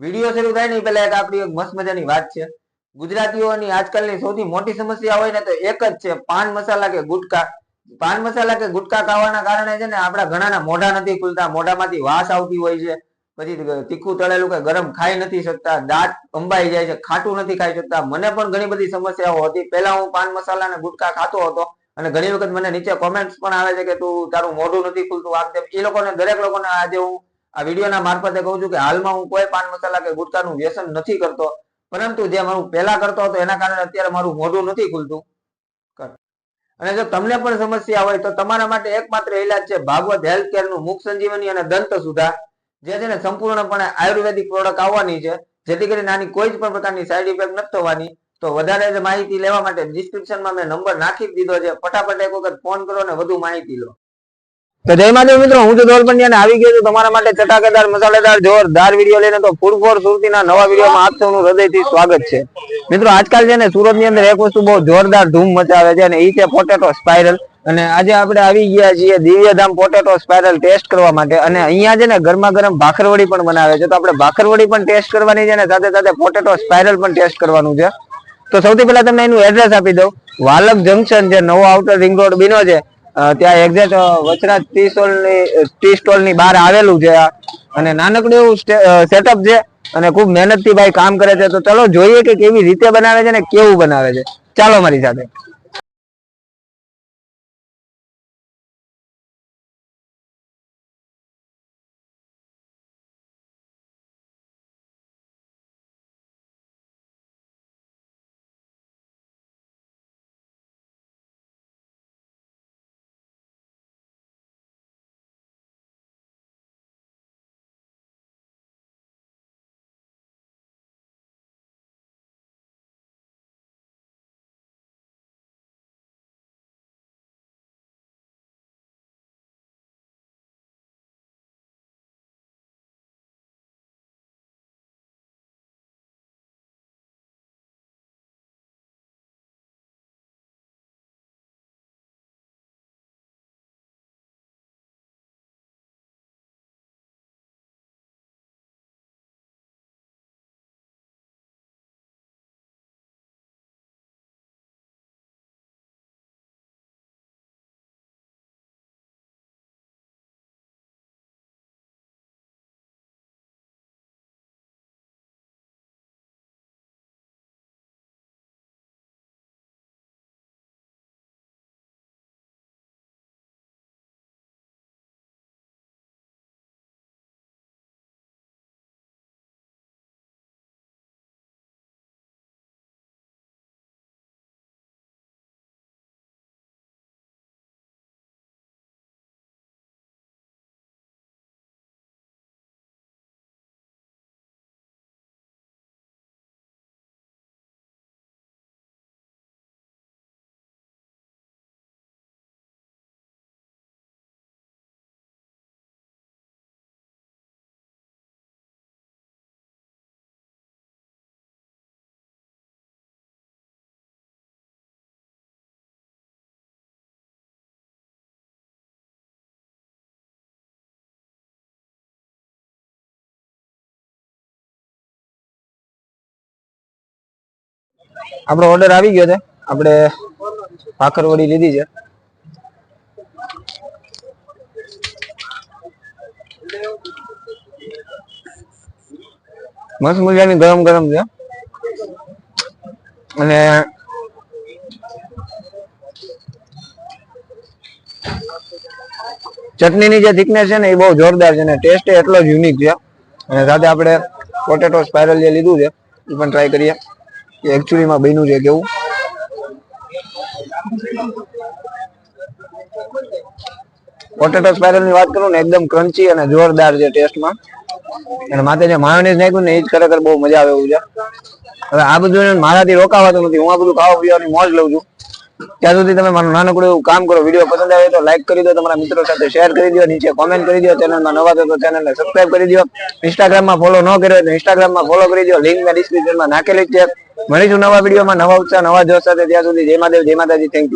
Video શરૂ થાય ને પહેલા એક આપણી એક મસ્ત મજાની વાત છે. ગુજરાતીઓની આજકાલની સૌથી મોટી સમસ્યા હોય ને તો એક જ છે, પાન મસાલા કે ગુટકા. પાન મસાલા કે ગુટકા ખાવાના કારણે છે ને આપણા ઘણાના મોઢા નથી ખુલતા, મોઢામાંથી વાસ આવતી હોય છે, પછી તીખું તળેલું કે ગરમ ખાઈ નથી શકતા, દાંત અંબાઈ જાય છે, ખાટું નથી ખાઈ શકતા. મને પણ ઘણી બધી સમસ્યાઓ હતી. પહેલા હું પાન મસાલા અને ગુટકા ખાતો હતો અને ઘણી વખત મને નીચે કોમેન્ટ્સ પણ આવે છે કે તું તારું મોઢું નથી ખુલતું, આમ તેમ. એ લોકોને, દરેક લોકોને આજે હું આ વિડીયોના મારફતે કહું છું કે હાલમાં હું કોઈ પાન મસાલા કે ગુટકાનું વ્યસન નથી કરતો, પરંતુ જે મારું પહેલા કરતો હતો એના કારણે અત્યારે મારું મોઢું નથી ખુલતું. અને જો તમને પણ સમસ્યા હોય તો તમારા માટે એકમાત્ર ઈલાજ છે ભાગવત હેલ્થ કેર નું મુખ સંજીવની અને દંત સુધા, જે છે ને સંપૂર્ણપણે આયુર્વેદિક પ્રોડક્ટ આવવાની છે, જેથી કરીને આની કોઈ જ પણ પ્રકારની સાઈડ ઇફેક્ટ નથી થવાની. તો વધારે માહિતી લેવા માટે ડિસ્ક્રિપ્શનમાં મેં નંબર નાખી દીધો છે, ફટાફટ એક વખત ફોન કરો અને વધુ માહિતી લો. તો જય માધવ મિત્રો, હું છું ધોલ પંડ્યા અને આવી ગયો છું તમારા માટે ચટાકેદાર મસાલેદાર જોરદાર વિડીયો લઈને. તો ફૂડ ફોર સુરતીના નવા વિડીયોમાં આપ સૌનું હૃદયથી સ્વાગત છે. મિત્રો, આજકાલ છે ને સુરતની અંદર એક વસ્તુ બહુ જોરદાર ધૂમ મચાવે છે અને એ છે પોટેટો સ્પાઇરલ. અને આજે આપણે આવી ગયા છીએ દિવ્યધામ પોટેટો સ્પાઇરલ ટેસ્ટ કરવા માટે. અને અહીંયા છે ને ગરમા ગરમ ભાખરવડી પણ બનાવે છે, તો આપણે ભાખરવડી પણ ટેસ્ટ કરવાની છે અને સાથે સાથે પોટેટો સ્પાઇરલ પણ ટેસ્ટ કરવાનું છે. તો સૌથી પહેલા તમને એનું એડ્રેસ આપી દઉં. વાલક જંકશન જે નવો આઉટર રિંગ રોડ બન્યો છે ત્યાં એક્ઝેક્ટ વચરાજ ટી સ્ટોલ ની બહાર આવેલું છે. અને નાનકડું એવું સેટઅપ છે અને ખૂબ મહેનત થી ભાઈ કામ કરે છે. તો ચલો જોઈએ કે કેવી રીતે બનાવે છે ને કેવું બનાવે છે. ચાલો મારી સાથે. આપણો ઓર્ડર આવી ગયો છે. આપણે ભાખરવડી લીધી છે. મસ્ત મજાની ગરમ ગરમ છે અને ચટણીની જે થિકનેસ છે ને એ બહુ જોરદાર છે અને ટેસ્ટ એટલો જ યુનિક છે. અને સાથે આપણે પોટેટો સ્પાઇરલ જે લીધું છે એ પણ ટ્રાય કરીએ કે એકચ્યુઅલીમાં બન્યું છે કેવું. પોટેટો સ્પાઇરલ ની વાત કરું ને એકદમ ક્રન્ચી અને જોરદાર છે ટેસ્ટમાં. અને માથે જે માયોનીઝ નાખ્યું ને એ જ ખરેખર બહુ મજા આવે એવું છે. હવે આ બધું મારાથી રોકાવાતું નથી, હું આ બધું ખાવા પીવાની મોજ લઉં છું. ત્યાં સુધી તમે મારું નાનકડું એવું કામ કરો, વિડીયો પસંદ આવે તો લાઈક કરી દો, તમારા મિત્રો સાથે શેર કરી દો, નીચે કોમેન્ટ કરી દો, ચેનલમાં નવા છો તો ચેનલને સબસ્ક્રાઇબ કરી દો, ઇન્સ્ટાગ્રામમાં ફોલો ન કર્યો તો ઇન્સ્ટાગ્રામમાં ફોલો કરી દો, લિંક મેં ડિસ્ક્રિપ્શનમાં નાખેલી છે. મળીશું નવા વિડીયોમાં, નવા ઉત્સાહ, નવા જોશ સાથે. ત્યાં સુધી જય મહાદેવ, જય માતાજી, થેન્ક યુ.